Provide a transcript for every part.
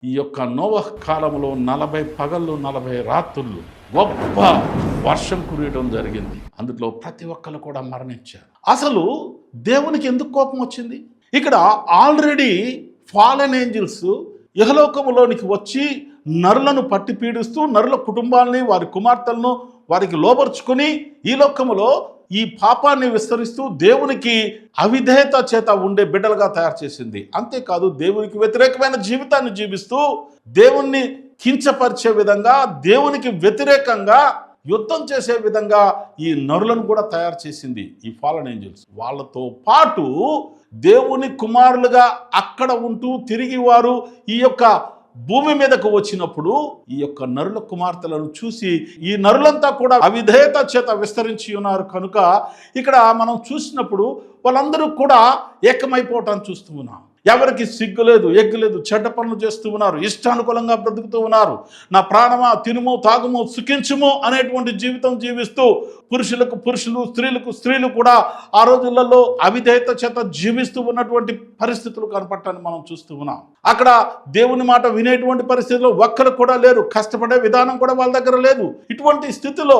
ఈ యొక్క నోవహ్ కాలంలో 40 పగళ్ళు 40 రాత్రులు గొప్ప వర్షం కురియడం జరిగింది. అందులో ప్రతి ఒక్కరు కూడా మరణించారు. అసలు దేవునికి ఎందుకు కోపం వచ్చింది? ఇక్కడ ఆల్రెడీ ఫాలెన్ ఏంజిల్స్ ఇహలోకములోనికి వచ్చి నరులను పట్టి పీడిస్తూ నరుల కుటుంబాలని వారి కుమార్తెలను వారికి లోబర్చుకొని ఈ లోకములో ఈ పాపాన్ని విస్తరిస్తూ దేవునికి అవిధేయత చేత ఉండే బిడ్డలుగా తయారు చేసింది. అంతేకాదు దేవునికి వ్యతిరేకమైన జీవితాన్ని జీవిస్తూ దేవుణ్ణి కించపరిచే విధంగా దేవునికి వ్యతిరేకంగా యుద్ధం చేసే విధంగా ఈ నరులను కూడా తయారు చేసింది ఈ ఫాలెన్ ఏంజల్స్. వాళ్ళతో పాటు దేవుని కుమారులుగా అక్కడ ఉంటూ తిరిగి వారు ఈ యొక్క భూమి మీదకు వచ్చినప్పుడు ఈ యొక్క నరుల కుమార్తెలను చూసి ఈ నరులంతా కూడా అవిధేయత చేత విస్తరించి ఉన్నారు కనుక ఇక్కడ మనం చూసినప్పుడు వాళ్ళందరూ కూడా ఏకమైపోవటాన్ని చూస్తూ ఉన్నాం. ఎవరికి సిగ్గు లేదు, ఎగ్గు లేదు, చెడ్డ పనులు చేస్తూ ఉన్నారు, ఇష్టానుకూలంగా బ్రతుకుతూ ఉన్నారు. నా ప్రాణమా తినుము తాగుము సుఖించుము అనేటువంటి జీవితం జీవిస్తూ పురుషులకు పురుషులు స్త్రీలకు స్త్రీలు కూడా ఆ రోజులలో అవిధేయత చేత జీవిస్తూ ఉన్నటువంటి పరిస్థితులు కనపడటాన్ని మనం చూస్తూ ఉన్నాం. అక్కడ దేవుని మాట వినేటువంటి పరిస్థితుల్లో ఒక్కరు కూడా లేరు, కష్టపడే విధానం కూడా వాళ్ళ దగ్గర లేదు. ఇటువంటి స్థితిలో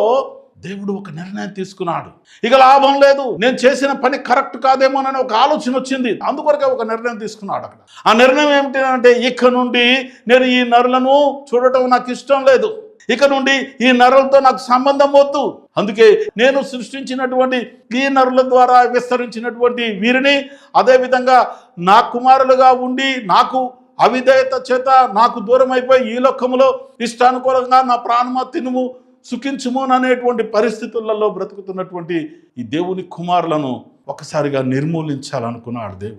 దేవుడు ఒక నిర్ణయం తీసుకున్నాడు. ఇక లాభం లేదు, నేను చేసిన పని కరెక్ట్ కాదేమోనని ఒక ఆలోచన వచ్చింది. అందుకొరకే ఒక నిర్ణయం తీసుకున్నాడు. అక్కడ ఆ నిర్ణయం ఏమిటి అంటే, ఇక నుండి నేను ఈ నరులను చూడటం నాకు ఇష్టం లేదు, ఇక నుండి ఈ నరులతో నాకు సంబంధం వద్దు. అందుకే నేను సృష్టించినటువంటి ఈ నరుల ద్వారా విస్తరించినటువంటి వీరిని అదేవిధంగా నా కుమారులుగా ఉండి నాకు అవిధేయత చేత నాకు దూరం అయిపోయి ఈ లోకములో ఇష్టానుకూలంగా నా ప్రాణమా తినుము సుఖించుము అనేటువంటి పరిస్థితులలో బ్రతుకుతున్నటువంటి ఈ దేవుని కుమారులను ఒకసారిగా నిర్మూలించాలనుకున్నాడు దేవుడు.